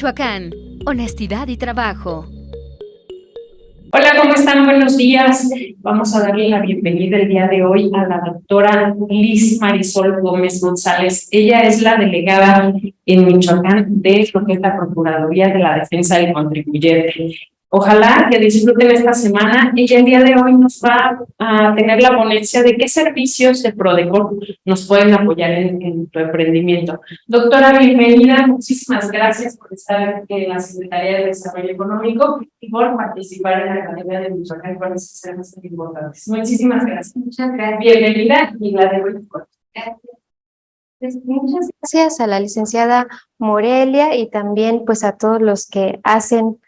Michoacán, honestidad y trabajo. Hola, ¿cómo están? Buenos días. Vamos a darle la bienvenida el día de hoy a la doctora Liz Marisol Gómez González. Ella es la delegada en Michoacán de lo que es la Procuraduría de la Defensa del Contribuyente. Ojalá que disfruten esta semana. Ella el día de hoy nos va a tener la ponencia de qué servicios de Prodecon nos pueden apoyar en tu emprendimiento. Doctora, bienvenida. Muchísimas gracias por estar en la Secretaría de Desarrollo Económico y por participar en la Academia de Michoacán con estos temas tan importantes. Muchísimas gracias. Muchas gracias. Bienvenida y la de hoy. Muchas gracias a la licenciada Morelia y también pues a todos los que hacen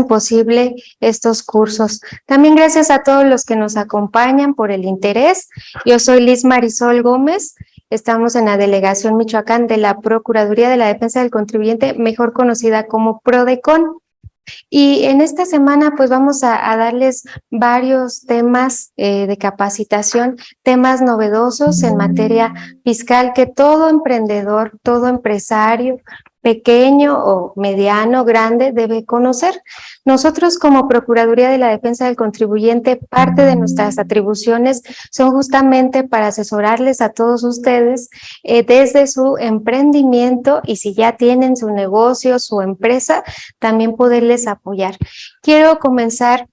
posible estos cursos. También gracias a todos los que nos acompañan por el interés. Yo soy Liz Marisol Gómez. Estamos en la Delegación Michoacán de la Procuraduría de la Defensa del Contribuyente, mejor conocida como Prodecon. Y en esta semana pues vamos a darles varios temas de capacitación, temas novedosos en materia fiscal que todo emprendedor, todo empresario, pequeño o mediano, grande, debe conocer. Nosotros como Procuraduría de la Defensa del Contribuyente, parte de nuestras atribuciones son justamente para asesorarles a todos ustedes desde su emprendimiento y si ya tienen su negocio, su empresa, también poderles apoyar. Quiero comenzar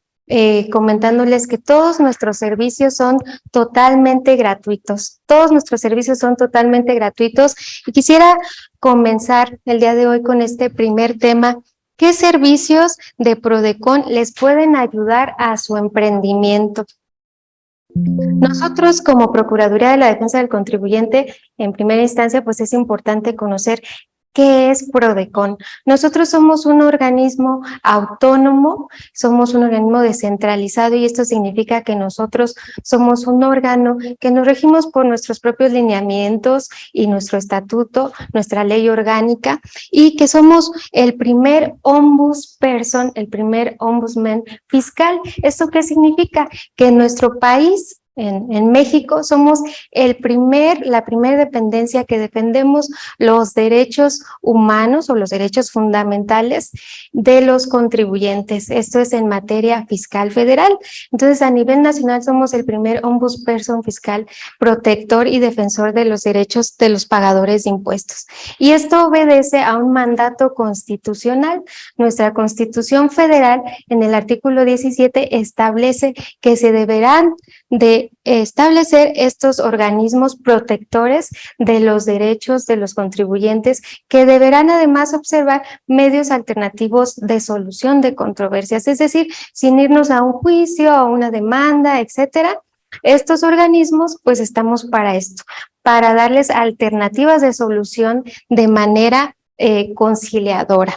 comentándoles que todos nuestros servicios son totalmente gratuitos. Todos nuestros servicios son totalmente gratuitos y quisiera comenzar el día de hoy con este primer tema. ¿Qué servicios de Prodecon les pueden ayudar a su emprendimiento? Nosotros como Procuraduría de la Defensa del Contribuyente, en primera instancia, pues es importante conocer ¿qué es Prodecon? Nosotros somos un organismo autónomo, somos un organismo descentralizado y esto significa que nosotros somos un órgano que nos regimos por nuestros propios lineamientos y nuestro estatuto, nuestra ley orgánica y que somos el primer ombudsperson, el primer ombudsman fiscal. ¿Esto qué significa? Que en nuestro país, en México, somos la primera dependencia que defendemos los derechos humanos o los derechos fundamentales de los contribuyentes. Esto es en materia fiscal federal. Entonces, a nivel nacional somos el primer ombudsperson fiscal protector y defensor de los derechos de los pagadores de impuestos. Y esto obedece a un mandato constitucional. Nuestra Constitución Federal, en el artículo 17, establece que se deberán de establecer estos organismos protectores de los derechos de los contribuyentes que deberán además observar medios alternativos de solución de controversias, es decir, sin irnos a un juicio, a una demanda, etcétera. Estos organismos pues estamos para esto, para darles alternativas de solución de manera conciliadora.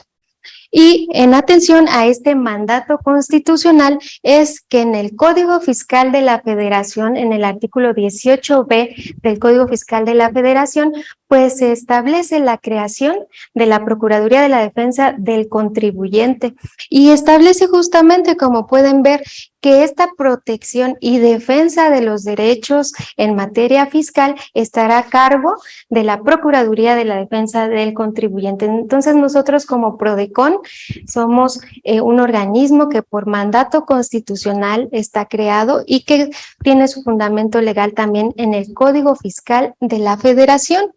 Y en atención a este mandato constitucional es que en el Código Fiscal de la Federación, en el artículo 18b del Código Fiscal de la Federación, pues se establece la creación de la Procuraduría de la Defensa del Contribuyente y establece justamente, como pueden ver, que esta protección y defensa de los derechos en materia fiscal estará a cargo de la Procuraduría de la Defensa del Contribuyente. Entonces nosotros como Prodecon somos un organismo que por mandato constitucional está creado y que tiene su fundamento legal también en el Código Fiscal de la Federación.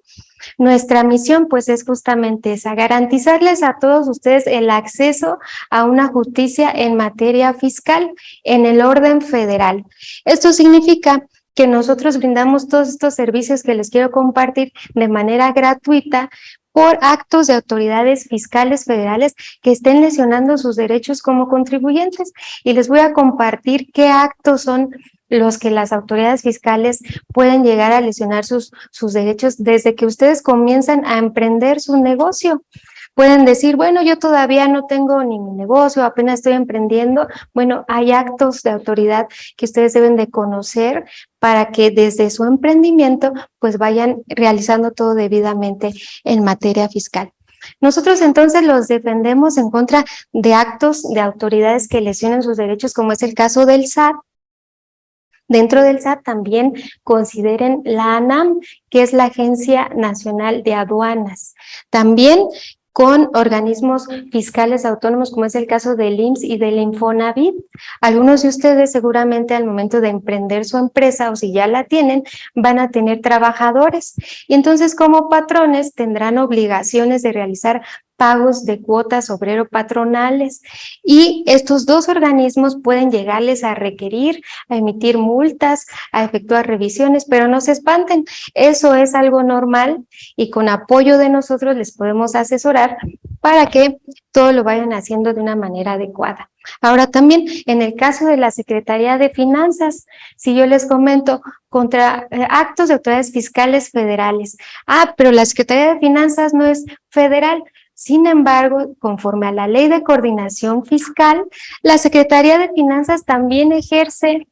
Nuestra misión pues es justamente esa, garantizarles a todos ustedes el acceso a una justicia en materia fiscal en el orden federal. Esto significa que nosotros brindamos todos estos servicios que les quiero compartir de manera gratuita por actos de autoridades fiscales federales que estén lesionando sus derechos como contribuyentes. Y les voy a compartir qué actos son los que las autoridades fiscales pueden llegar a lesionar sus derechos desde que ustedes comienzan a emprender su negocio. Pueden decir, bueno, yo todavía no tengo ni mi negocio, apenas estoy emprendiendo. Bueno, hay actos de autoridad que ustedes deben de conocer para que desde su emprendimiento pues vayan realizando todo debidamente en materia fiscal. Nosotros entonces los defendemos en contra de actos de autoridades que lesionen sus derechos, como es el caso del SAT. Dentro del SAT también consideren la ANAM, que es la Agencia Nacional de Aduanas. También con organismos fiscales autónomos, como es el caso del IMSS y del Infonavit. Algunos de ustedes seguramente al momento de emprender su empresa, o si ya la tienen, van a tener trabajadores. Y entonces, como patrones, tendrán obligaciones de realizar pagos de cuotas obrero-patronales, y estos dos organismos pueden llegarles a requerir, a emitir multas, a efectuar revisiones, pero no se espanten, eso es algo normal y con apoyo de nosotros les podemos asesorar para que todo lo vayan haciendo de una manera adecuada. Ahora también, en el caso de la Secretaría de Finanzas, si yo les comento contra actos de autoridades fiscales federales, pero la Secretaría de Finanzas no es federal. Sin embargo, conforme a la Ley de Coordinación Fiscal, la Secretaría de Finanzas también ejerce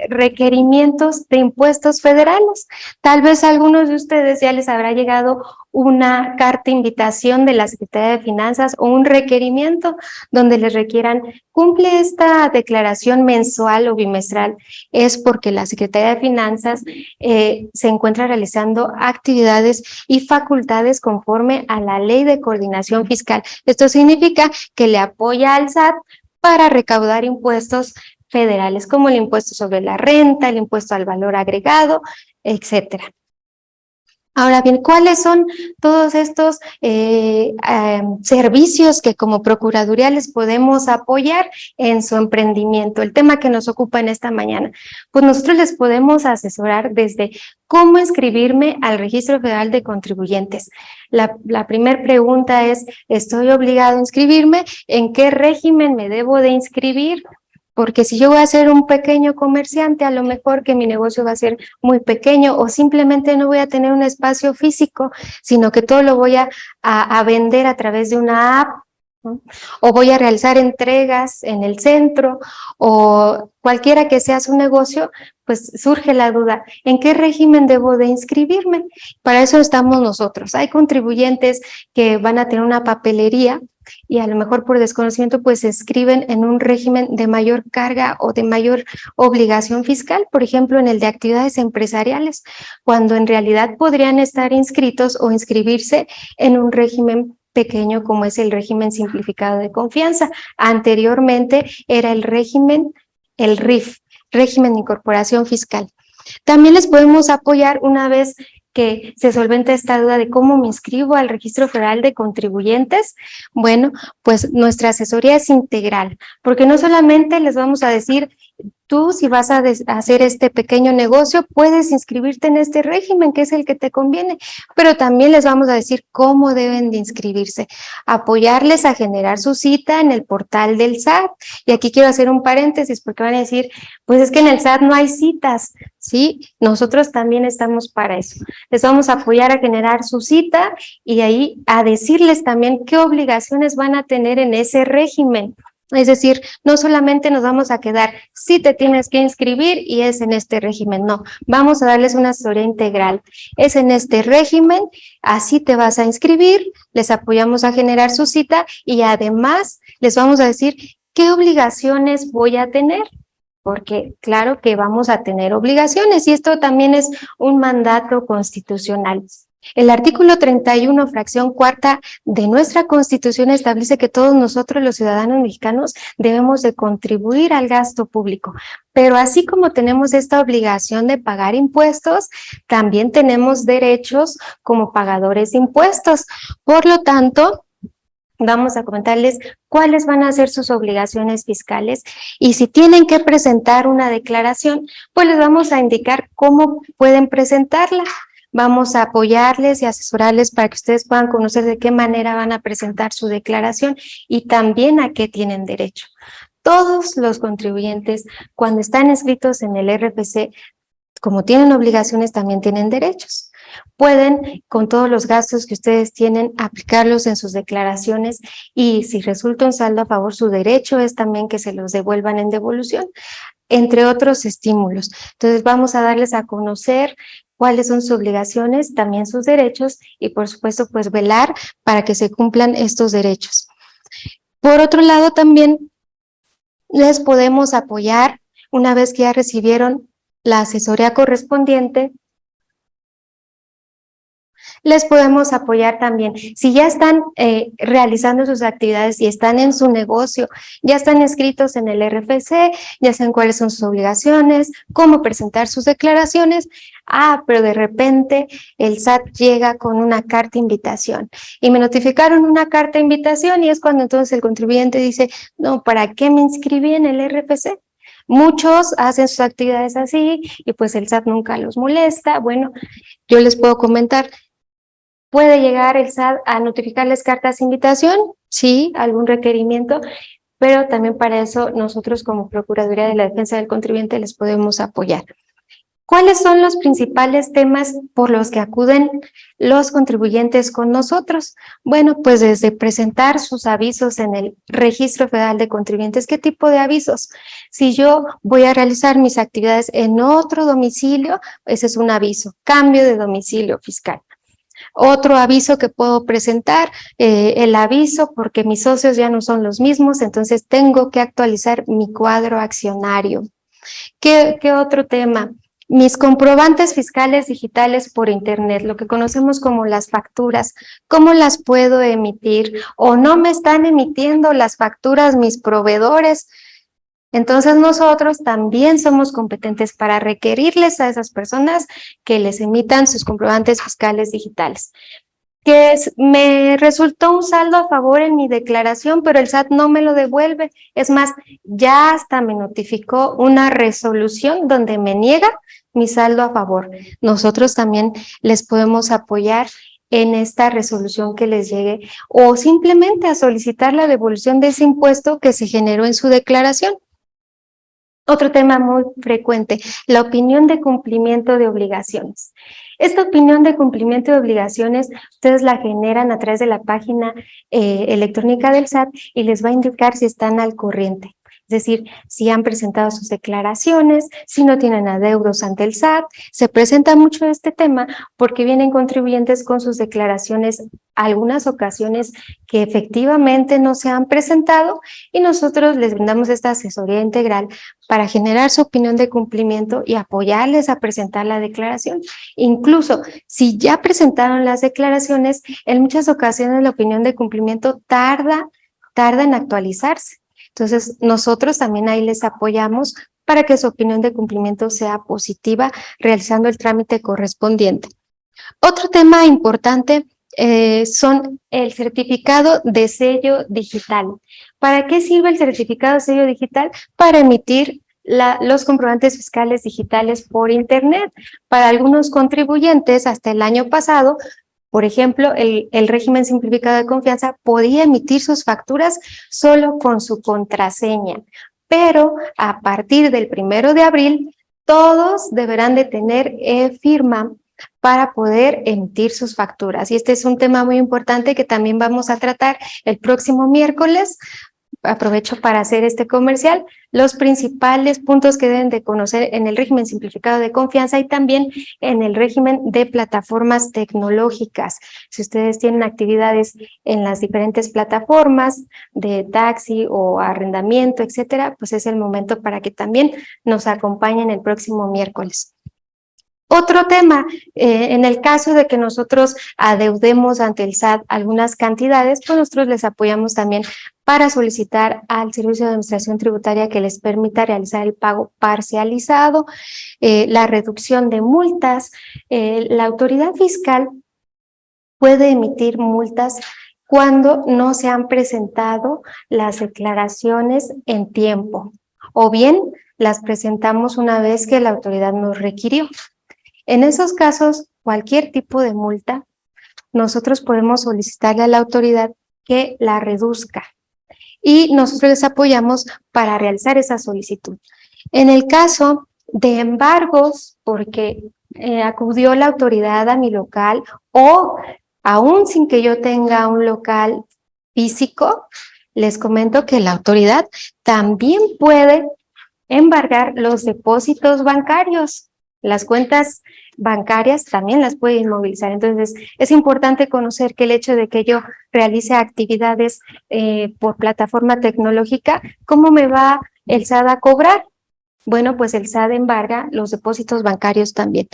requerimientos de impuestos federales. Tal vez a algunos de ustedes ya les habrá llegado una carta invitación de la Secretaría de Finanzas o un requerimiento donde les requieran, cumple esta declaración mensual o bimestral. Es porque la Secretaría de Finanzas se encuentra realizando actividades y facultades conforme a la Ley de Coordinación Fiscal. Esto significa que le apoya al SAT para recaudar impuestos federales, como el impuesto sobre la renta, el impuesto al valor agregado, etcétera. Ahora bien, ¿cuáles son todos estos servicios que como Procuraduría les podemos apoyar en su emprendimiento? El tema que nos ocupa en esta mañana. Pues nosotros les podemos asesorar desde cómo inscribirme al Registro Federal de Contribuyentes. La primera pregunta es, ¿estoy obligado a inscribirme? ¿En qué régimen me debo de inscribir? Porque si yo voy a ser un pequeño comerciante, a lo mejor que mi negocio va a ser muy pequeño o simplemente no voy a tener un espacio físico, sino que todo lo voy a vender a través de una app, ¿no? O voy a realizar entregas en el centro o cualquiera que sea su negocio, pues surge la duda, ¿en qué régimen debo de inscribirme? Para eso estamos nosotros. Hay contribuyentes que van a tener una papelería y a lo mejor por desconocimiento pues se inscriben en un régimen de mayor carga o de mayor obligación fiscal, por ejemplo en el de actividades empresariales, cuando en realidad podrían estar inscritos o inscribirse en un régimen pequeño como es el régimen simplificado de confianza. Anteriormente era el régimen, el RIF, régimen de incorporación fiscal. También les podemos apoyar una vez que se solventa esta duda de cómo me inscribo al Registro Federal de Contribuyentes. Bueno, pues nuestra asesoría es integral, porque no solamente les vamos a decir, tú si vas a hacer este pequeño negocio, puedes inscribirte en este régimen, que es el que te conviene, pero también les vamos a decir cómo deben de inscribirse, apoyarles a generar su cita en el portal del SAT. Y aquí quiero hacer un paréntesis, porque van a decir, pues es que en el SAT no hay citas, ¿sí? Nosotros también estamos para eso. Les vamos a apoyar a generar su cita y ahí a decirles también qué obligaciones van a tener en ese régimen. Es decir, no solamente nos vamos a quedar, sí te tienes que inscribir y es en este régimen, no, vamos a darles una asesoría integral, es en este régimen, así te vas a inscribir, les apoyamos a generar su cita y además les vamos a decir qué obligaciones voy a tener, porque claro que vamos a tener obligaciones y esto también es un mandato constitucional. El artículo 31, fracción cuarta de nuestra Constitución establece que todos nosotros, los ciudadanos mexicanos, debemos de contribuir al gasto público. Pero así como tenemos esta obligación de pagar impuestos, también tenemos derechos como pagadores de impuestos. Por lo tanto, vamos a comentarles cuáles van a ser sus obligaciones fiscales y si tienen que presentar una declaración, pues les vamos a indicar cómo pueden presentarla. Vamos a apoyarles y asesorarles para que ustedes puedan conocer de qué manera van a presentar su declaración y también a qué tienen derecho. Todos los contribuyentes, cuando están inscritos en el RFC, como tienen obligaciones, también tienen derechos. Pueden, con todos los gastos que ustedes tienen, aplicarlos en sus declaraciones y si resulta un saldo a favor, su derecho es también que se los devuelvan en devolución, entre otros estímulos. Entonces vamos a darles a conocer cuáles son sus obligaciones, también sus derechos y por supuesto pues velar para que se cumplan estos derechos. Por otro lado también les podemos apoyar una vez que ya recibieron la asesoría correspondiente Les podemos apoyar también. Si ya están realizando sus actividades y están en su negocio, ya están inscritos en el RFC, ya saben cuáles son sus obligaciones, cómo presentar sus declaraciones. Pero de repente el SAT llega con una carta de invitación y me notificaron una carta de invitación y es cuando entonces el contribuyente dice, no, ¿para qué me inscribí en el RFC? Muchos hacen sus actividades así y pues el SAT nunca los molesta. Bueno, yo les puedo comentar, ¿puede llegar el SAT a notificarles cartas de invitación? Sí, algún requerimiento, pero también para eso nosotros como Procuraduría de la Defensa del Contribuyente les podemos apoyar. ¿Cuáles son los principales temas por los que acuden los contribuyentes con nosotros? Bueno, pues desde presentar sus avisos en el Registro Federal de Contribuyentes. ¿Qué tipo de avisos? Si yo voy a realizar mis actividades en otro domicilio, ese es un aviso, cambio de domicilio fiscal. Otro aviso que puedo presentar, el aviso porque mis socios ya no son los mismos, entonces tengo que actualizar mi cuadro accionario. ¿Qué otro tema? Mis comprobantes fiscales digitales por internet, lo que conocemos como las facturas, ¿cómo las puedo emitir? ¿O no me están emitiendo las facturas mis proveedores? Entonces nosotros también somos competentes para requerirles a esas personas que les emitan sus comprobantes fiscales digitales. Me resultó un saldo a favor en mi declaración, pero el SAT no me lo devuelve. Es más, ya hasta me notificó una resolución donde me niega mi saldo a favor. Nosotros también les podemos apoyar en esta resolución que les llegue o simplemente a solicitar la devolución de ese impuesto que se generó en su declaración. Otro tema muy frecuente, la opinión de cumplimiento de obligaciones. Esta opinión de cumplimiento de obligaciones, ustedes la generan a través de la página electrónica del SAT y les va a indicar si están al corriente. Es decir, si han presentado sus declaraciones, si no tienen adeudos ante el SAT. Se presenta mucho este tema porque vienen contribuyentes con sus declaraciones, algunas ocasiones que efectivamente no se han presentado y nosotros les brindamos esta asesoría integral para generar su opinión de cumplimiento y apoyarles a presentar la declaración. Incluso si ya presentaron las declaraciones, en muchas ocasiones la opinión de cumplimiento tarda en actualizarse. Entonces, nosotros también ahí les apoyamos para que su opinión de cumplimiento sea positiva, realizando el trámite correspondiente. Otro tema importante son el certificado de sello digital. ¿Para qué sirve el certificado de sello digital? Para emitir los comprobantes fiscales digitales por internet. Para algunos contribuyentes, hasta el año pasado, por ejemplo, el régimen simplificado de confianza podía emitir sus facturas solo con su contraseña, pero a partir del 1 de abril, todos deberán de tener firma para poder emitir sus facturas. Y este es un tema muy importante que también vamos a tratar el próximo miércoles. Aprovecho para hacer este comercial, los principales puntos que deben de conocer en el régimen simplificado de confianza y también en el régimen de plataformas tecnológicas. Si ustedes tienen actividades en las diferentes plataformas de taxi o arrendamiento, etcétera, pues es el momento para que también nos acompañen el próximo miércoles. Otro tema, en el caso de que nosotros adeudemos ante el SAT algunas cantidades, pues nosotros les apoyamos también para solicitar al Servicio de Administración Tributaria que les permita realizar el pago parcializado, la reducción de multas. La autoridad fiscal puede emitir multas cuando no se han presentado las declaraciones en tiempo, o bien las presentamos una vez que la autoridad nos requirió. En esos casos, cualquier tipo de multa, nosotros podemos solicitarle a la autoridad que la reduzca y nosotros les apoyamos para realizar esa solicitud. En el caso de embargos, porque acudió la autoridad a mi local o aún sin que yo tenga un local físico, les comento que la autoridad también puede embargar los depósitos bancarios. Las cuentas bancarias también las puede inmovilizar. Entonces, es importante conocer que el hecho de que yo realice actividades por plataforma tecnológica, ¿cómo me va el SAT a cobrar? Bueno, pues el SAT embarga los depósitos bancarios también.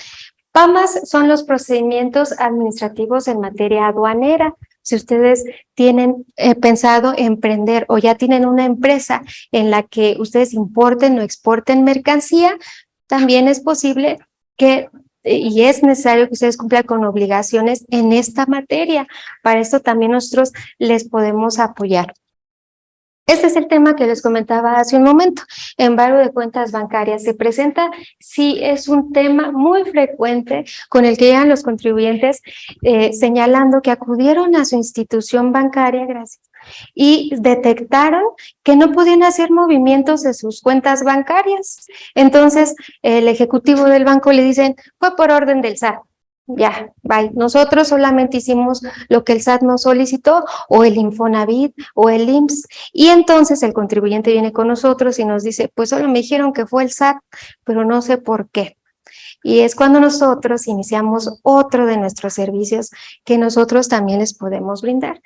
PAMAS son los procedimientos administrativos en materia aduanera. Si ustedes tienen pensado emprender o ya tienen una empresa en la que ustedes importen o exporten mercancía, también es posible que y es necesario que ustedes cumplan con obligaciones en esta materia. Para esto también nosotros les podemos apoyar. Este es el tema que les comentaba hace un momento. Embargo de cuentas bancarias se presenta, sí es un tema muy frecuente con el que llegan los contribuyentes señalando que acudieron a su institución bancaria, gracias, y detectaron que no podían hacer movimientos de sus cuentas bancarias. Entonces, el ejecutivo del banco le dicen, fue por orden del SAT. Ya, bye. Nosotros solamente hicimos lo que el SAT nos solicitó, o el Infonavit, o el IMSS, y entonces el contribuyente viene con nosotros y nos dice, pues solo me dijeron que fue el SAT, pero no sé por qué. Y es cuando nosotros iniciamos otro de nuestros servicios que nosotros también les podemos brindar.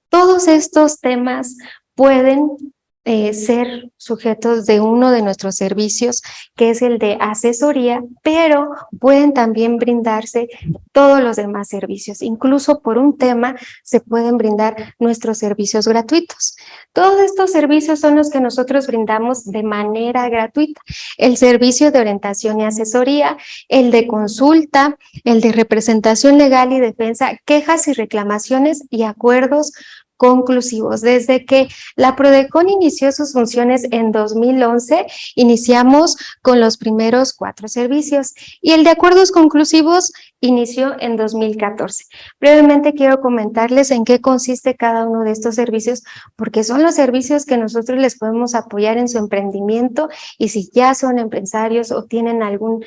Todos estos temas pueden ser sujetos de uno de nuestros servicios, que es el de asesoría, pero pueden también brindarse todos los demás servicios. Incluso por un tema se pueden brindar nuestros servicios gratuitos. Todos estos servicios son los que nosotros brindamos de manera gratuita. El servicio de orientación y asesoría, el de consulta, el de representación legal y defensa, quejas y reclamaciones y acuerdos conclusivos. Desde que la Prodecon inició sus funciones en 2011, iniciamos con los primeros 4 servicios y el de acuerdos conclusivos inició en 2014. Brevemente quiero comentarles en qué consiste cada uno de estos servicios, porque son los servicios que nosotros les podemos apoyar en su emprendimiento, y si ya son empresarios o tienen algún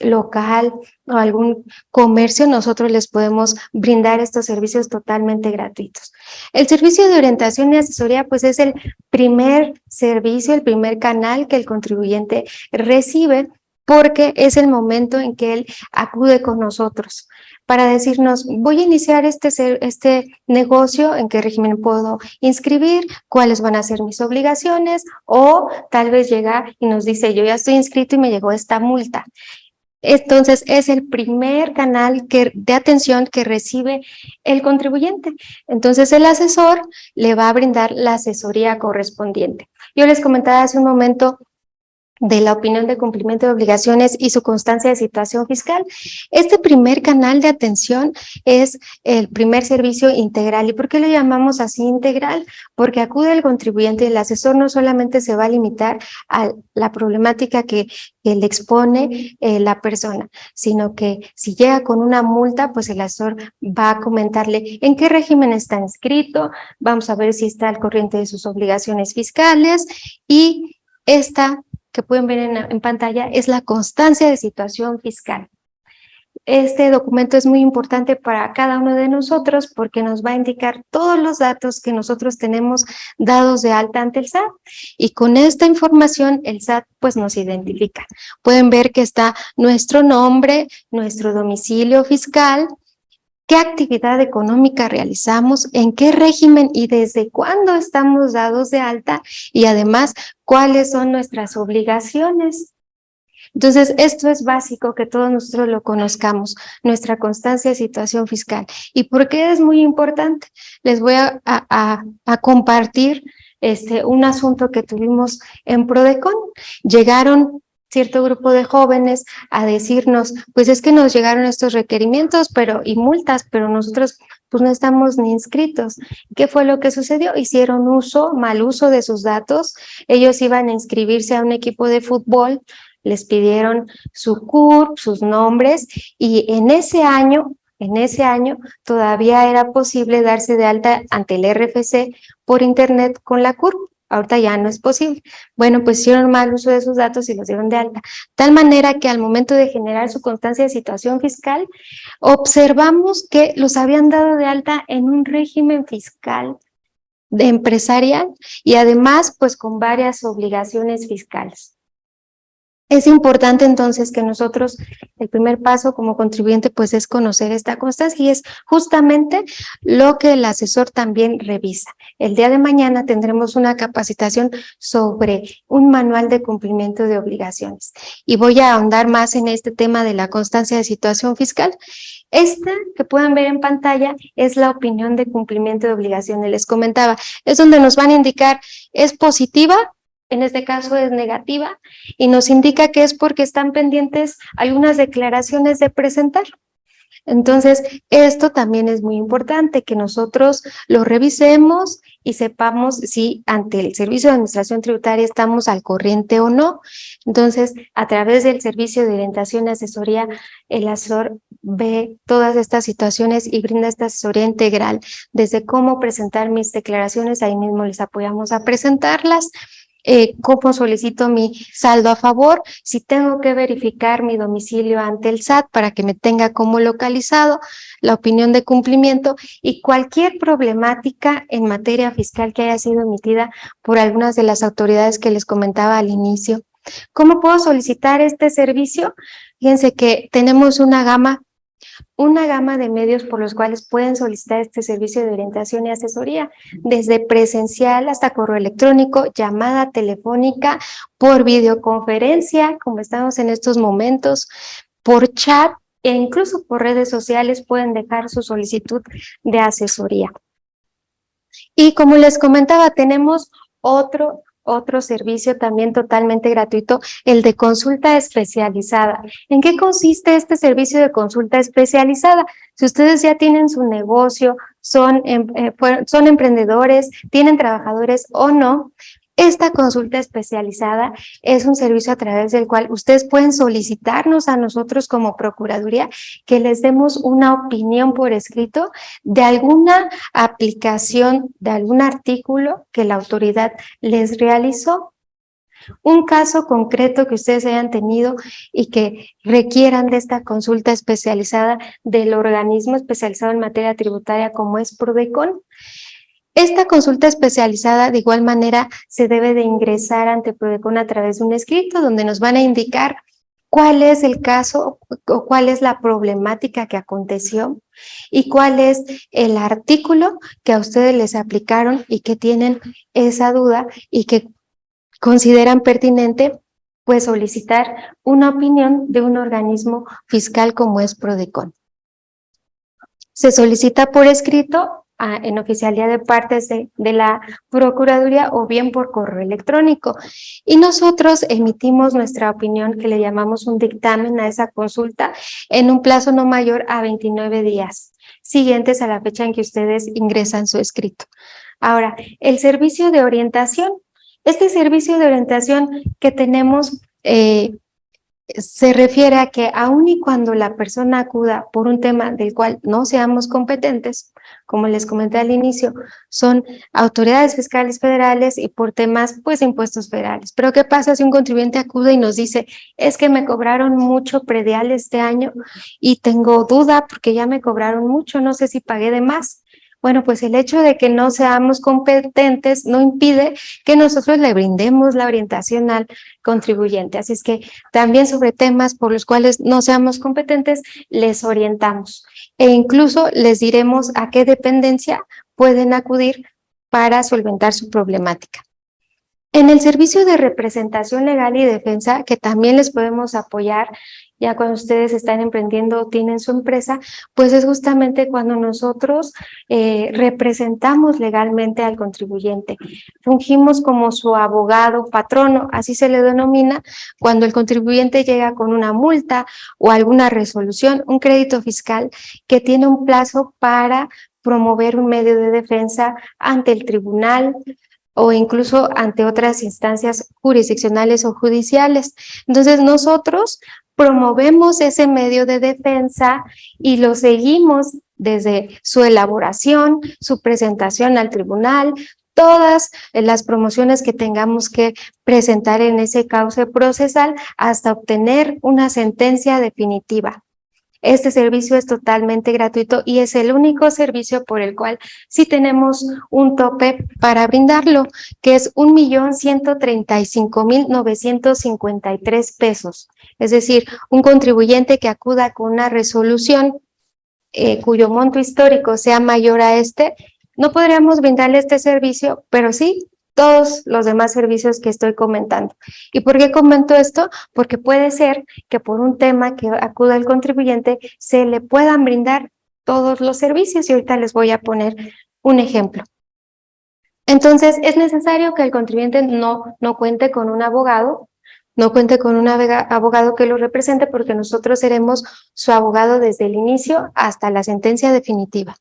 local o algún comercio, nosotros les podemos brindar estos servicios totalmente gratuitos. El servicio de orientación y asesoría pues es el primer servicio, el primer canal que el contribuyente recibe, porque es el momento en que él acude con nosotros para decirnos, voy a iniciar este negocio, ¿en qué régimen puedo inscribir? ¿Cuáles van a ser mis obligaciones? O tal vez llega y nos dice, yo ya estoy inscrito y me llegó esta multa. Entonces, es el primer canal de atención que recibe el contribuyente. Entonces, el asesor le va a brindar la asesoría correspondiente. Yo les comentaba hace un momento de la opinión de cumplimiento de obligaciones y su constancia de situación fiscal. Este primer canal de atención es el primer servicio integral. ¿Y por qué lo llamamos así integral? Porque acude el contribuyente y el asesor no solamente se va a limitar a la problemática que le expone la persona, sino que si llega con una multa, pues el asesor va a comentarle en qué régimen está inscrito, vamos a ver si está al corriente de sus obligaciones fiscales, y esta que pueden ver en pantalla es la constancia de situación fiscal. Este documento es muy importante para cada uno de nosotros porque nos va a indicar todos los datos que nosotros tenemos dados de alta ante el SAT, y con esta información el SAT pues nos identifica. Pueden ver que está nuestro nombre, nuestro domicilio fiscal, qué actividad económica realizamos, en qué régimen y desde cuándo estamos dados de alta, y además cuáles son nuestras obligaciones. Entonces, esto es básico que todos nosotros lo conozcamos, nuestra constancia de situación fiscal. ¿Y por qué es muy importante? Les voy a compartir un asunto que tuvimos en Prodecon. Llegaron cierto grupo de jóvenes a decirnos, pues es que nos llegaron estos requerimientos y multas, pero nosotros pues no estamos ni inscritos. ¿Qué fue lo que sucedió? Hicieron mal uso de sus datos. Ellos iban a inscribirse a un equipo de fútbol, les pidieron su CURP, sus nombres, y en ese año todavía era posible darse de alta ante el RFC por internet con la CURP. Ahorita ya no es posible. Bueno, pues hicieron mal uso de sus datos y los dieron de alta. Tal manera que al momento de generar su constancia de situación fiscal, observamos que los habían dado de alta en un régimen fiscal de empresarial y además pues con varias obligaciones fiscales. Es importante entonces que nosotros, el primer paso como contribuyente, pues es conocer esta constancia y es justamente lo que el asesor también revisa. El día de mañana tendremos una capacitación sobre un manual de cumplimiento de obligaciones y voy a ahondar más en este tema de la constancia de situación fiscal. Esta que pueden ver en pantalla es la opinión de cumplimiento de obligaciones. Les comentaba, es donde nos van a indicar, es positiva, en este caso es negativa, y nos indica que es porque están pendientes algunas declaraciones de presentar. Entonces, esto también es muy importante, que nosotros lo revisemos y sepamos si ante el Servicio de Administración Tributaria estamos al corriente o no. Entonces, a través del servicio de orientación y asesoría, el asesor ve todas estas situaciones y brinda esta asesoría integral, desde cómo presentar mis declaraciones, ahí mismo les apoyamos a presentarlas, cómo solicito mi saldo a favor, si tengo que verificar mi domicilio ante el SAT para que me tenga como localizado, la opinión de cumplimiento y cualquier problemática en materia fiscal que haya sido emitida por algunas de las autoridades que les comentaba al inicio. ¿Cómo puedo solicitar este servicio? Fíjense que tenemos una gama de medios por los cuales pueden solicitar este servicio de orientación y asesoría, desde presencial hasta correo electrónico, llamada telefónica, por videoconferencia, como estamos en estos momentos, por chat e incluso por redes sociales pueden dejar su solicitud de asesoría. Y como les comentaba, tenemos otro servicio también totalmente gratuito, el de consulta especializada. ¿En qué consiste este servicio de consulta especializada? Si ustedes ya tienen su negocio, son emprendedores, tienen trabajadores o no, esta consulta especializada es un servicio a través del cual ustedes pueden solicitarnos a nosotros como Procuraduría que les demos una opinión por escrito de alguna aplicación, de algún artículo que la autoridad les realizó. Un caso concreto que ustedes hayan tenido y que requieran de esta consulta especializada del organismo especializado en materia tributaria como es Prodecon. Esta consulta especializada de igual manera se debe de ingresar ante Prodecon a través de un escrito donde nos van a indicar cuál es el caso o cuál es la problemática que aconteció y cuál es el artículo que a ustedes les aplicaron y que tienen esa duda y que consideran pertinente pues solicitar una opinión de un organismo fiscal como es Prodecon. Se solicita por escrito en oficialía de partes de la Procuraduría o bien por correo electrónico. Y nosotros emitimos nuestra opinión, que le llamamos un dictamen a esa consulta, en un plazo no mayor a 29 días, siguientes a la fecha en que ustedes ingresan su escrito. Ahora, el servicio de orientación. Este servicio de orientación que tenemos se refiere a que aun y cuando la persona acuda por un tema del cual no seamos competentes, como les comenté al inicio, son autoridades fiscales federales y por temas, pues, impuestos federales. Pero ¿qué pasa si un contribuyente acude y nos dice, es que me cobraron mucho predial este año y tengo duda porque ya me cobraron mucho, no sé si pagué de más? Bueno, pues el hecho de que no seamos competentes no impide que nosotros le brindemos la orientación al contribuyente. Así es que también sobre temas por los cuales no seamos competentes, les orientamos e incluso les diremos a qué dependencia pueden acudir para solventar su problemática. En el servicio de representación legal y defensa, que también les podemos apoyar ya cuando ustedes están emprendiendo o tienen su empresa, pues es justamente cuando nosotros representamos legalmente al contribuyente. Fungimos como su abogado patrono, así se le denomina, cuando el contribuyente llega con una multa o alguna resolución, un crédito fiscal que tiene un plazo para promover un medio de defensa ante el tribunal, o incluso ante otras instancias jurisdiccionales o judiciales. Entonces nosotros promovemos ese medio de defensa y lo seguimos desde su elaboración, su presentación al tribunal, todas las promociones que tengamos que presentar en ese cauce procesal hasta obtener una sentencia definitiva. Este servicio es totalmente gratuito y es el único servicio por el cual sí tenemos un tope para brindarlo, que es 1,135,953 pesos. Es decir, un contribuyente que acuda con una resolución cuyo monto histórico sea mayor a este, no podríamos brindarle este servicio, pero sí todos los demás servicios que estoy comentando. ¿Y por qué comento esto? Porque puede ser que por un tema que acuda el contribuyente se le puedan brindar todos los servicios y ahorita les voy a poner un ejemplo. Entonces, es necesario que el contribuyente no cuente con un abogado, no cuente con un abogado que lo represente porque nosotros seremos su abogado desde el inicio hasta la sentencia definitiva.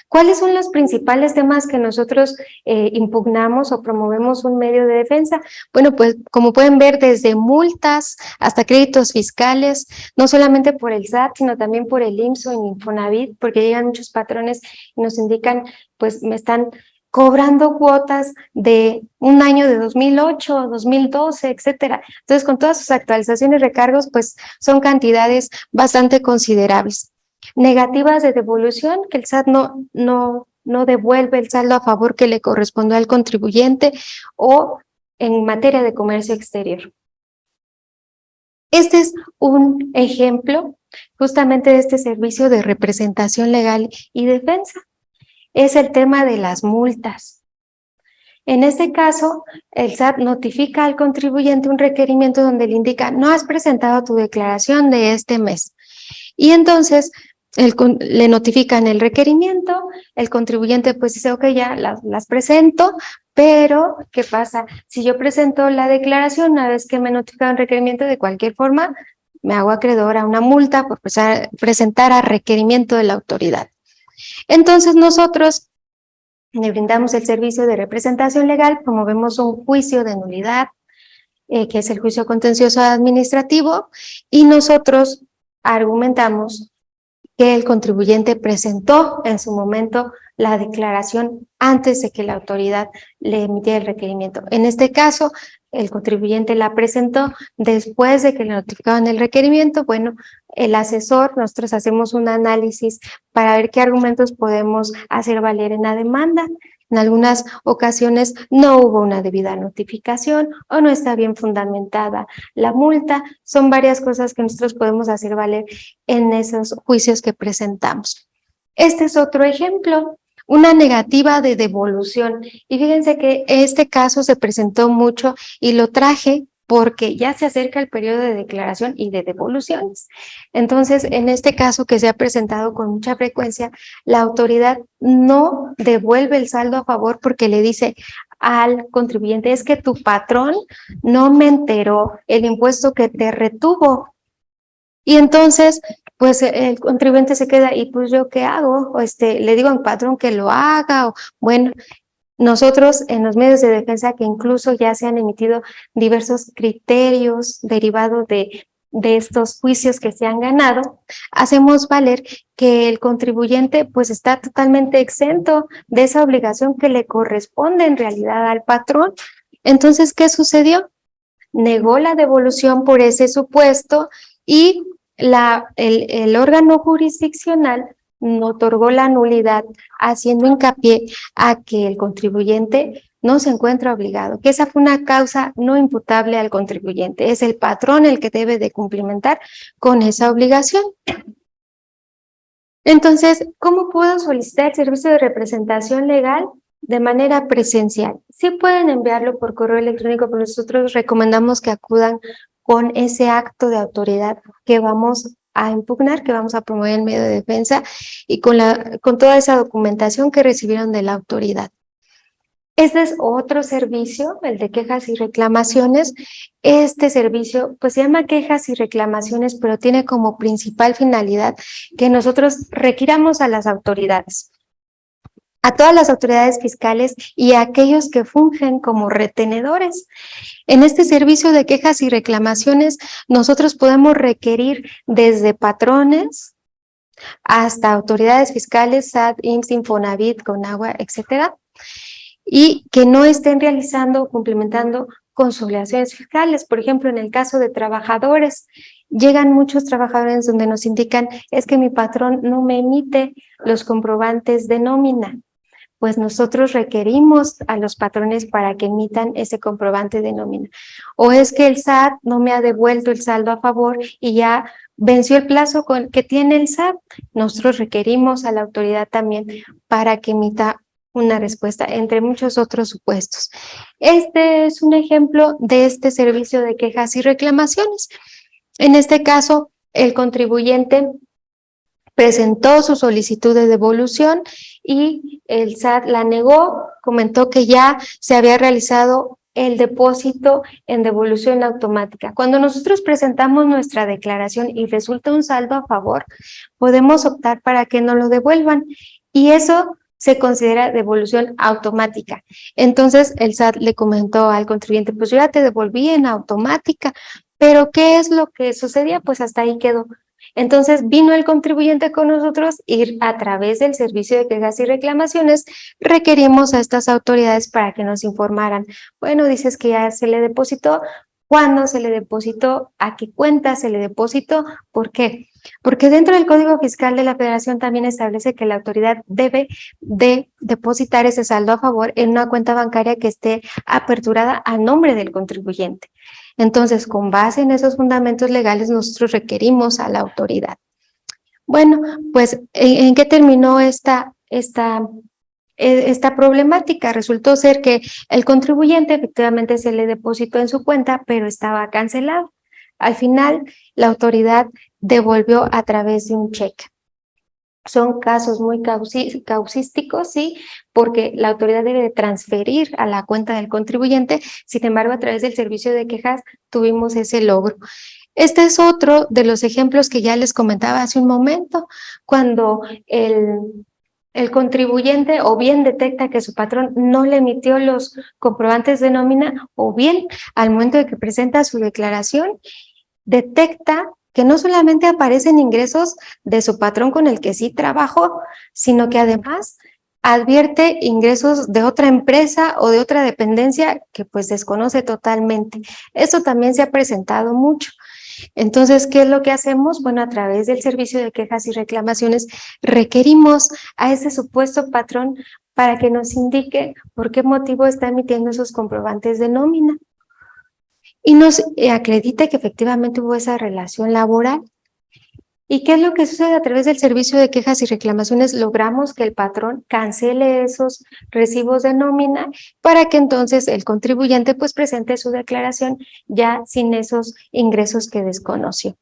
¿Cuáles son los principales temas que nosotros impugnamos o promovemos un medio de defensa? Bueno, pues como pueden ver, desde multas hasta créditos fiscales, no solamente por el SAT, sino también por el IMSS o el Infonavit, porque llegan muchos patrones y nos indican, pues me están cobrando cuotas de un año de 2008, 2012, etcétera. Entonces, con todas sus actualizaciones y recargos, pues son cantidades bastante considerables. Negativas de devolución, que el SAT no devuelve el saldo a favor que le correspondió al contribuyente, o en materia de comercio exterior. Este es un ejemplo justamente de este servicio de representación legal y defensa. Es el tema de las multas. En este caso, el SAT notifica al contribuyente un requerimiento donde le indica: no has presentado tu declaración de este mes. Y entonces le notifican el requerimiento, el contribuyente pues dice: ok, ya las presento, pero ¿qué pasa? Si yo presento la declaración, una vez que me notifican requerimiento, de cualquier forma me hago acreedor a una multa por presentar a requerimiento de la autoridad. Entonces nosotros le brindamos el servicio de representación legal, promovemos un juicio de nulidad, que es el juicio contencioso administrativo, y nosotros argumentamos que el contribuyente presentó en su momento la declaración antes de que la autoridad le emitiera el requerimiento. En este caso, el contribuyente la presentó después de que le notificaban el requerimiento. Bueno, el asesor, nosotros hacemos un análisis para ver qué argumentos podemos hacer valer en la demanda. En algunas ocasiones no hubo una debida notificación o no está bien fundamentada la multa. Son varias cosas que nosotros podemos hacer valer en esos juicios que presentamos. Este es otro ejemplo, una negativa de devolución. Y fíjense que este caso se presentó mucho y lo traje porque ya se acerca el periodo de declaración y de devoluciones. Entonces, en este caso que se ha presentado con mucha frecuencia, la autoridad no devuelve el saldo a favor porque le dice al contribuyente: es que tu patrón no me enteró el impuesto que te retuvo. Y entonces, pues el contribuyente se queda: ¿y pues yo qué hago? Le digo al patrón que lo haga, o bueno. Nosotros en los medios de defensa, que incluso ya se han emitido diversos criterios derivados de estos juicios que se han ganado, hacemos valer que el contribuyente pues está totalmente exento de esa obligación que le corresponde en realidad al patrón. Entonces, ¿qué sucedió? Negó la devolución por ese supuesto y el órgano jurisdiccional otorgó la nulidad, haciendo hincapié a que el contribuyente no se encuentra obligado, que esa fue una causa no imputable al contribuyente. Es el patrón el que debe de cumplimentar con esa obligación. Entonces, ¿cómo puedo solicitar el servicio de representación legal? De manera presencial. Sí pueden enviarlo por correo electrónico, pero nosotros recomendamos que acudan con ese acto de autoridad que vamos a impugnar, que vamos a promover en medio de defensa, y con toda esa documentación que recibieron de la autoridad. Este es otro servicio, el de quejas y reclamaciones. Este servicio pues se llama quejas y reclamaciones, pero tiene como principal finalidad que nosotros requiramos a las autoridades, a todas las autoridades fiscales y a aquellos que fungen como retenedores. En este servicio de quejas y reclamaciones, nosotros podemos requerir desde patrones hasta autoridades fiscales, SAT, IMSS, Infonavit, Conagua, etcétera, y que no estén realizando o cumplimentando con sus obligaciones fiscales. Por ejemplo, en el caso de trabajadores, llegan muchos trabajadores donde nos indican, es que mi patrón no me emite los comprobantes de nómina. Pues nosotros requerimos a los patrones para que emitan ese comprobante de nómina. O es que el SAT no me ha devuelto el saldo a favor y ya venció el plazo que tiene el SAT. Nosotros requerimos a la autoridad también para que emita una respuesta, entre muchos otros supuestos. Este es un ejemplo de este servicio de quejas y reclamaciones. En este caso, el contribuyente presentó su solicitud de devolución y el SAT la negó, comentó que ya se había realizado el depósito en devolución automática. Cuando nosotros presentamos nuestra declaración y resulta un saldo a favor, podemos optar para que nos lo devuelvan y eso se considera devolución automática. Entonces el SAT le comentó al contribuyente, pues yo ya te devolví en automática, pero ¿qué es lo que sucedía? Pues hasta ahí quedó. Entonces vino el contribuyente con nosotros y a través del servicio de quejas y reclamaciones requerimos a estas autoridades para que nos informaran. Bueno, dices que ya se le depositó, ¿cuándo se le depositó? ¿A qué cuenta se le depositó? ¿Por qué? Porque dentro del Código Fiscal de la Federación también establece que la autoridad debe de depositar ese saldo a favor en una cuenta bancaria que esté aperturada a nombre del contribuyente. Entonces, con base en esos fundamentos legales, nosotros requerimos a la autoridad. Bueno, pues, ¿en qué terminó esta problemática? Resultó ser que el contribuyente efectivamente se le depositó en su cuenta, pero estaba cancelado. Al final, la autoridad devolvió a través de un cheque. Son casos muy causísticos, sí, porque la autoridad debe de transferir a la cuenta del contribuyente. Sin embargo, a través del servicio de quejas tuvimos ese logro. Este es otro de los ejemplos que ya les comentaba hace un momento, cuando el contribuyente o bien detecta que su patrón no le emitió los comprobantes de nómina, o bien al momento de que presenta su declaración, detecta que no solamente aparecen ingresos de su patrón con el que sí trabajó, sino que además advierte ingresos de otra empresa o de otra dependencia que pues desconoce totalmente. Eso también se ha presentado mucho. Entonces, ¿qué es lo que hacemos? Bueno, a través del servicio de quejas y reclamaciones requerimos a ese supuesto patrón para que nos indique por qué motivo está emitiendo esos comprobantes de nómina y nos acredite que efectivamente hubo esa relación laboral. ¿Y qué es lo que sucede a través del servicio de quejas y reclamaciones? Logramos que el patrón cancele esos recibos de nómina para que entonces el contribuyente pues presente su declaración ya sin esos ingresos que desconoció.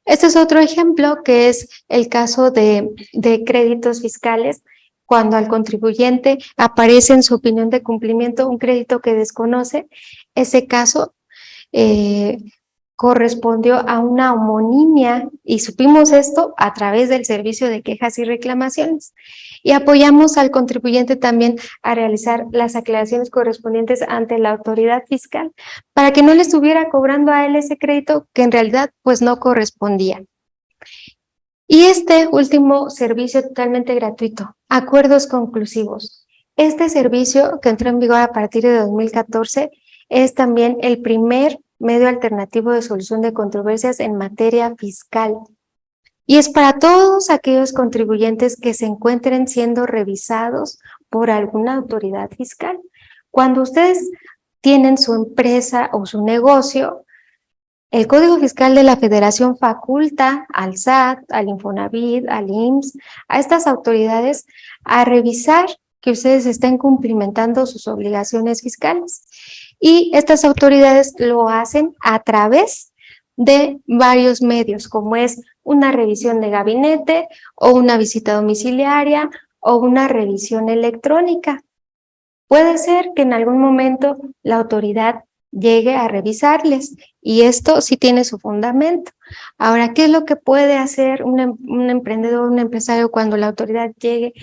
Este es otro ejemplo que es el caso de créditos fiscales, cuando al contribuyente aparece en su opinión de cumplimiento un crédito que desconoce. Ese caso correspondió a una homonimia y supimos esto a través del servicio de quejas y reclamaciones y apoyamos al contribuyente también a realizar las aclaraciones correspondientes ante la autoridad fiscal para que no le estuviera cobrando a él ese crédito que en realidad pues no correspondía. Y este último servicio totalmente gratuito, acuerdos conclusivos. Este servicio que entró en vigor a partir de 2014 es también el primer medio alternativo de solución de controversias en materia fiscal. Y es para todos aquellos contribuyentes que se encuentren siendo revisados por alguna autoridad fiscal. Cuando ustedes tienen su empresa o su negocio, el Código Fiscal de la Federación faculta al SAT, al Infonavit, al IMSS, a estas autoridades a revisar que ustedes estén cumplimentando sus obligaciones fiscales. Y estas autoridades lo hacen a través de varios medios, como es una revisión de gabinete o una visita domiciliaria o una revisión electrónica. Puede ser que en algún momento la autoridad llegue a revisarles y esto sí tiene su fundamento. Ahora, ¿qué es lo que puede hacer un emprendedor, un empresario cuando la autoridad llegue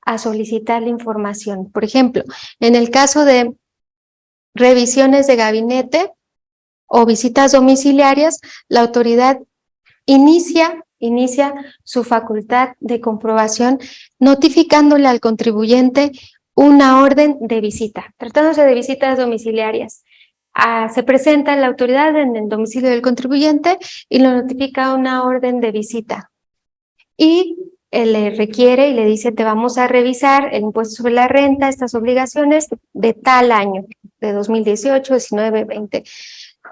a solicitar la información? Por ejemplo, en el caso de revisiones de gabinete o visitas domiciliarias, la autoridad inicia su facultad de comprobación notificándole al contribuyente una orden de visita, tratándose de visitas domiciliarias. Se presenta la autoridad en el domicilio del contribuyente y lo notifica una orden de visita. Y le requiere y le dice, te vamos a revisar el impuesto sobre la renta, estas obligaciones de tal año, de 2018, 19, 20.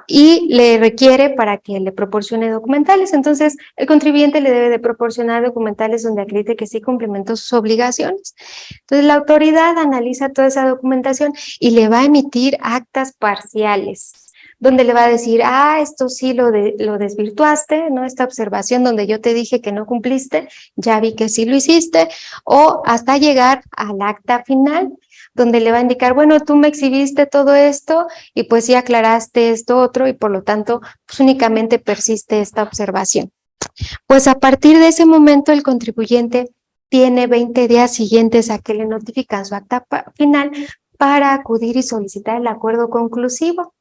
Y le requiere para que le proporcione documentales. Entonces, el contribuyente le debe de proporcionar documentales donde acredite que sí cumplimentó sus obligaciones. Entonces, la autoridad analiza toda esa documentación y le va a emitir actas parciales, donde le va a decir, esto sí lo desvirtuaste, ¿no? Esta observación donde yo te dije que no cumpliste, ya vi que sí lo hiciste, o hasta llegar al acta final, donde le va a indicar, bueno, tú me exhibiste todo esto y pues sí aclaraste esto otro y por lo tanto pues únicamente persiste esta observación. Pues a partir de ese momento el contribuyente tiene 20 días siguientes a que le notifican su acta final para acudir y solicitar el acuerdo conclusivo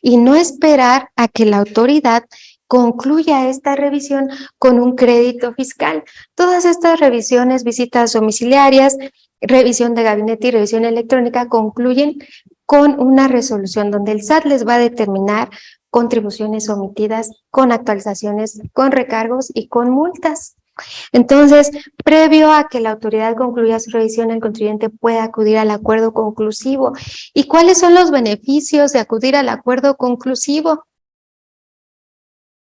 y no esperar a que la autoridad concluya esta revisión con un crédito fiscal. Todas estas revisiones, visitas domiciliarias, revisión de gabinete y revisión electrónica concluyen con una resolución donde el SAT les va a determinar contribuciones omitidas, con actualizaciones, con recargos y con multas. Entonces, previo a que la autoridad concluya su revisión, el contribuyente puede acudir al acuerdo conclusivo. ¿Y cuáles son los beneficios de acudir al acuerdo conclusivo?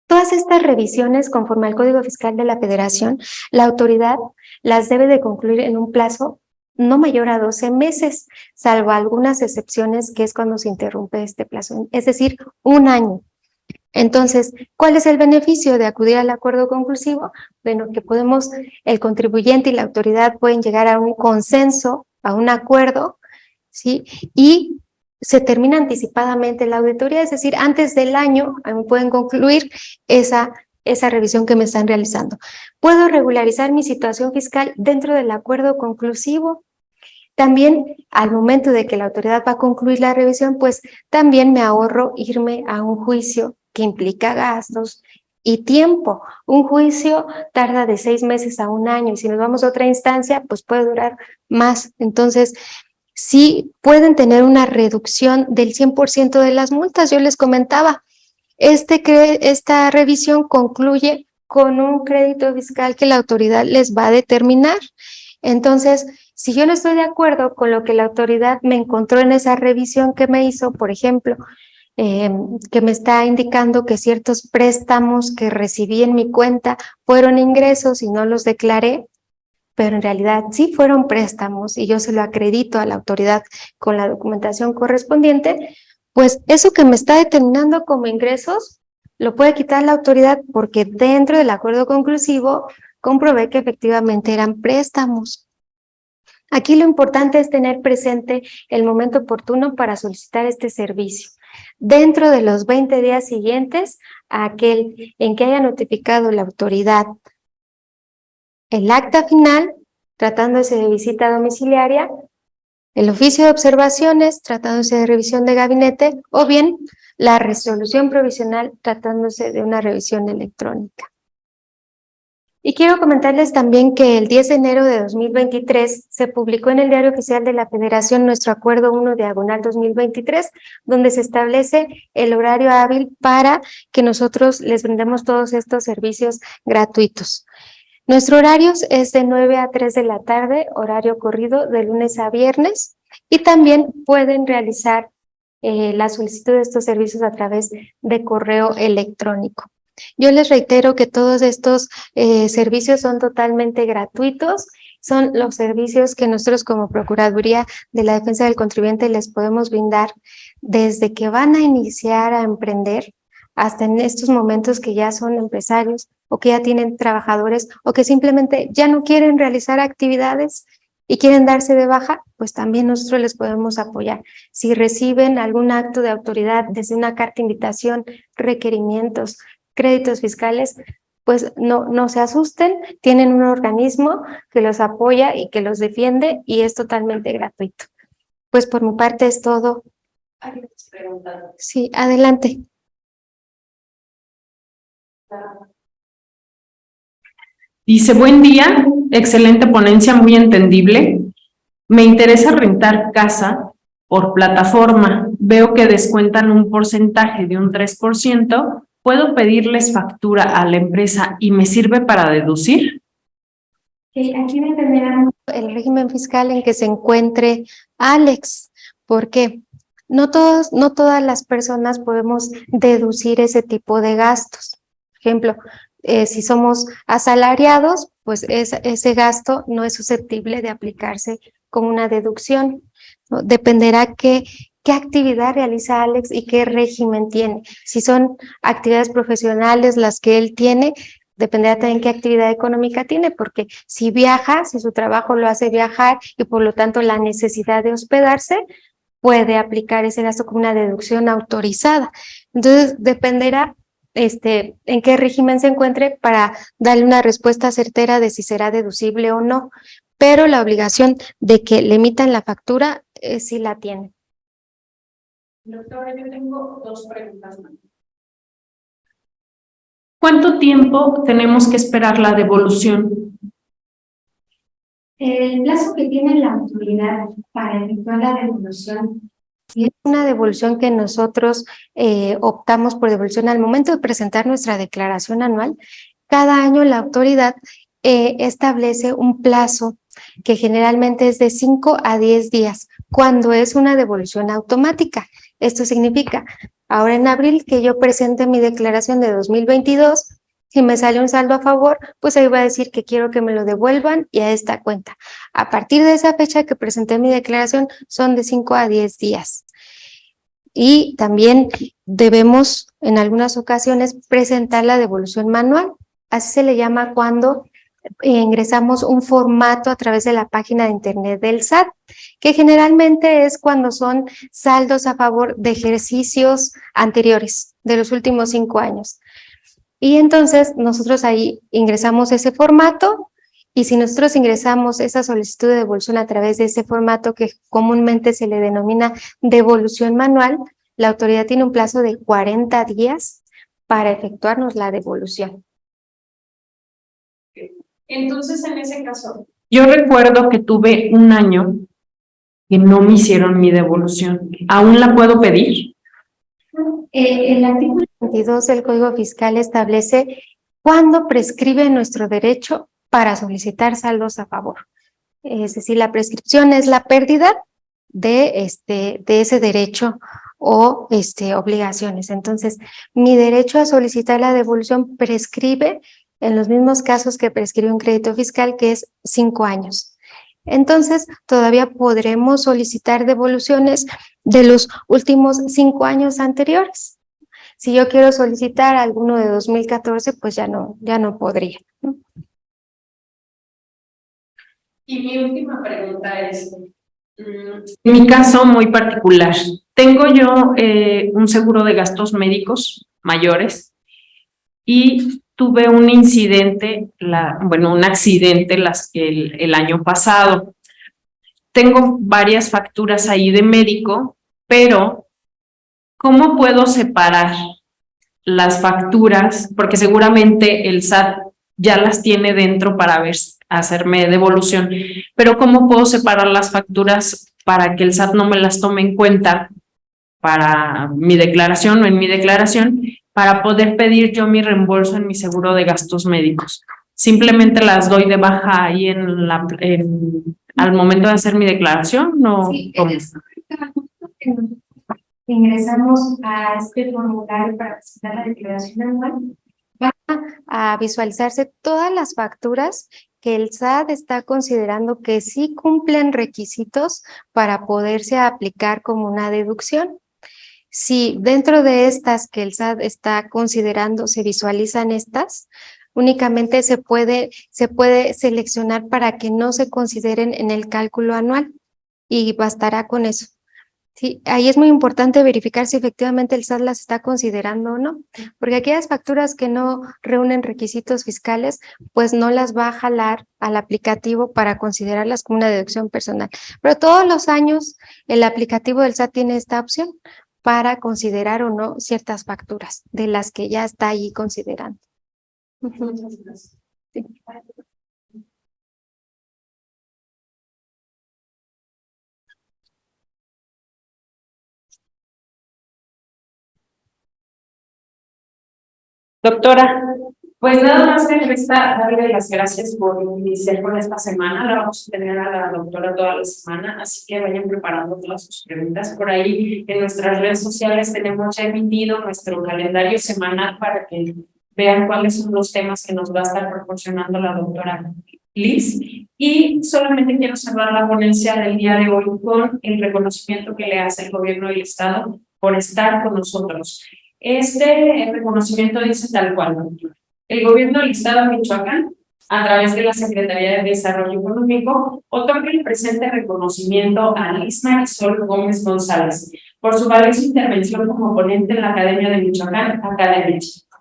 Todas estas revisiones, conforme al Código Fiscal de la Federación, la autoridad las debe de concluir en un plazo no mayor a 12 meses, salvo algunas excepciones, que es cuando se interrumpe este plazo, es decir, un año. Entonces, ¿cuál es el beneficio de acudir al acuerdo conclusivo? Bueno, que el contribuyente y la autoridad pueden llegar a un consenso, a un acuerdo, ¿sí? Y se termina anticipadamente la auditoría, es decir, antes del año pueden concluir esa revisión que me están realizando. Puedo regularizar mi situación fiscal dentro del acuerdo conclusivo. También, al momento de que la autoridad va a concluir la revisión, pues también me ahorro irme a un juicio que implica gastos y tiempo. Un juicio tarda de 6 meses a un año y si nos vamos a otra instancia, pues puede durar más. Entonces, sí pueden tener una reducción del 100% de las multas. Yo les comentaba, esta revisión concluye con un crédito fiscal que la autoridad les va a determinar. Entonces, si yo no estoy de acuerdo con lo que la autoridad me encontró en esa revisión que me hizo, por ejemplo, que me está indicando que ciertos préstamos que recibí en mi cuenta fueron ingresos y no los declaré, pero en realidad sí fueron préstamos y yo se lo acredito a la autoridad con la documentación correspondiente, pues eso que me está determinando como ingresos lo puede quitar la autoridad porque dentro del acuerdo conclusivo comprobé que efectivamente eran préstamos. Aquí lo importante es tener presente el momento oportuno para solicitar este servicio. Dentro de los 20 días siguientes a aquel en que haya notificado la autoridad el acta final, tratándose de visita domiciliaria, el oficio de observaciones, tratándose de revisión de gabinete, o bien la resolución provisional, tratándose de una revisión electrónica. Y quiero comentarles también que el 10 de enero de 2023 se publicó en el Diario Oficial de la Federación nuestro Acuerdo 1/2023, donde se establece el horario hábil para que nosotros les brindemos todos estos servicios gratuitos. Nuestro horario es de 9 a 3 de la tarde, horario corrido de lunes a viernes, y también pueden realizar la solicitud de estos servicios a través de correo electrónico. Yo les reitero que todos estos servicios son totalmente gratuitos, son los servicios que nosotros como Procuraduría de la Defensa del Contribuyente les podemos brindar desde que van a iniciar a emprender hasta en estos momentos que ya son empresarios o que ya tienen trabajadores o que simplemente ya no quieren realizar actividades y quieren darse de baja, pues también nosotros les podemos apoyar. Si reciben algún acto de autoridad, desde una carta de invitación, requerimientos, créditos fiscales, pues no se asusten, tienen un organismo que los apoya y que los defiende y es totalmente gratuito. Pues por mi parte es todo. Sí, adelante. Dice, buen día, excelente ponencia, muy entendible. Me interesa rentar casa por plataforma, veo que descuentan un porcentaje de un 3%, ¿puedo pedirles factura a la empresa y me sirve para deducir? Aquí dependerá el régimen fiscal en que se encuentre Alex, porque no todas las personas podemos deducir ese tipo de gastos. Por ejemplo, si somos asalariados, pues ese gasto no es susceptible de aplicarse como una deducción, ¿no? Dependerá qué actividad realiza Alex y qué régimen tiene. Si son actividades profesionales las que él tiene, dependerá también qué actividad económica tiene, porque si viaja, si su trabajo lo hace viajar y por lo tanto la necesidad de hospedarse, puede aplicar ese gasto como una deducción autorizada. Entonces, dependerá en qué régimen se encuentre para darle una respuesta certera de si será deducible o no, pero la obligación de que le emitan la factura sí la tiene. Doctora, yo tengo 2 preguntas más. ¿Cuánto tiempo tenemos que esperar la devolución? El plazo que tiene la autoridad para efectuar la devolución, si es una devolución que nosotros optamos por devolución al momento de presentar nuestra declaración anual, cada año la autoridad establece un plazo que generalmente es de 5 a 10 días, cuando es una devolución automática. Esto significa, ahora en abril que yo presente mi declaración de 2022, si me sale un saldo a favor, pues ahí va a decir que quiero que me lo devuelvan y a esta cuenta. A partir de esa fecha que presenté mi declaración, son de 5 a 10 días. Y también debemos, en algunas ocasiones, presentar la devolución manual. Así se le llama cuando ingresamos un formato a través de la página de internet del SAT, que generalmente es cuando son saldos a favor de ejercicios anteriores, de los últimos 5 años. Y entonces nosotros ahí ingresamos ese formato y si nosotros ingresamos esa solicitud de devolución a través de ese formato que comúnmente se le denomina devolución manual, la autoridad tiene un plazo de 40 días para efectuarnos la devolución. Entonces, en ese caso, yo recuerdo que tuve un año que no me hicieron mi devolución. ¿Aún la puedo pedir? El artículo 22 del Código Fiscal establece cuándo prescribe nuestro derecho para solicitar saldos a favor. Es decir, la prescripción es la pérdida de ese derecho o obligaciones. Entonces, mi derecho a solicitar la devolución prescribe en los mismos casos que prescribe un crédito fiscal, que es 5 años. Entonces, todavía podremos solicitar devoluciones de los últimos 5 años anteriores. Si yo quiero solicitar alguno de 2014, pues ya no podría, ¿no? Y mi última pregunta es, en mi caso muy particular, tengo yo un seguro de gastos médicos mayores y tuve un incidente, un accidente el año pasado. Tengo varias facturas ahí de médico, pero ¿cómo puedo separar las facturas? Porque seguramente el SAT ya las tiene dentro para hacerme devolución, pero ¿cómo puedo separar las facturas para que el SAT no me las tome en cuenta para mi declaración o en mi declaración para poder pedir yo mi reembolso en mi seguro de gastos médicos? Simplemente las doy de baja ahí al momento de hacer mi declaración, ¿no? Sí, ingresamos a este formulario para presentar la declaración anual, van a visualizarse todas las facturas que el SAT está considerando que sí cumplen requisitos para poderse aplicar como una deducción. Si dentro de estas que el SAT está considerando se visualizan estas, únicamente se puede seleccionar para que no se consideren en el cálculo anual y bastará con eso. Sí, ahí es muy importante verificar si efectivamente el SAT las está considerando o no, porque aquellas facturas que no reúnen requisitos fiscales, pues no las va a jalar al aplicativo para considerarlas como una deducción personal. Pero todos los años el aplicativo del SAT tiene esta opción para considerar o no ciertas facturas de las que ya está ahí considerando. Muchas gracias. Sí. Doctora, pues nada más me resta darle las gracias por iniciar con esta semana. La vamos a tener a la doctora toda la semana, así que vayan preparando todas sus preguntas. Por ahí en nuestras redes sociales tenemos ya emitido nuestro calendario semanal para que vean cuáles son los temas que nos va a estar proporcionando la doctora Liz. Y solamente quiero cerrar la ponencia del día de hoy con el reconocimiento que le hace el gobierno del estado por estar con nosotros. Este reconocimiento dice tal cual, doctora. El gobierno del estado de Michoacán, a través de la Secretaría de Desarrollo Económico, otorga el presente reconocimiento a Liz Marisol Gómez González por su valiosa intervención como ponente en la Academia de Michoacán, Academia.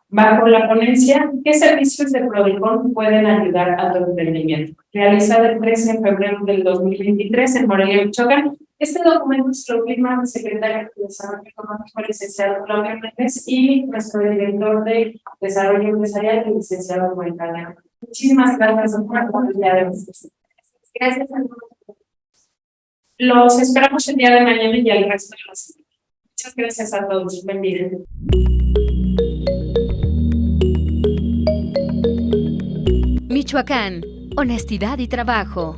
Bajo la ponencia, ¿qué servicios de Prodecon pueden ayudar a tu emprendimiento? Realizada el 13 de febrero del 2023 en Morelia, Michoacán. Este documento se lo firma el secretario de Desarrollo Económico, el licenciado Claudio Méndez, y nuestro director de Desarrollo Empresarial, el licenciado Juan Calderón. Muchísimas gracias, doctora, por el día de hoy. Gracias a todos. Los esperamos el día de mañana y al resto de la semana. Muchas gracias a todos. Buen día. Michoacán, honestidad y trabajo.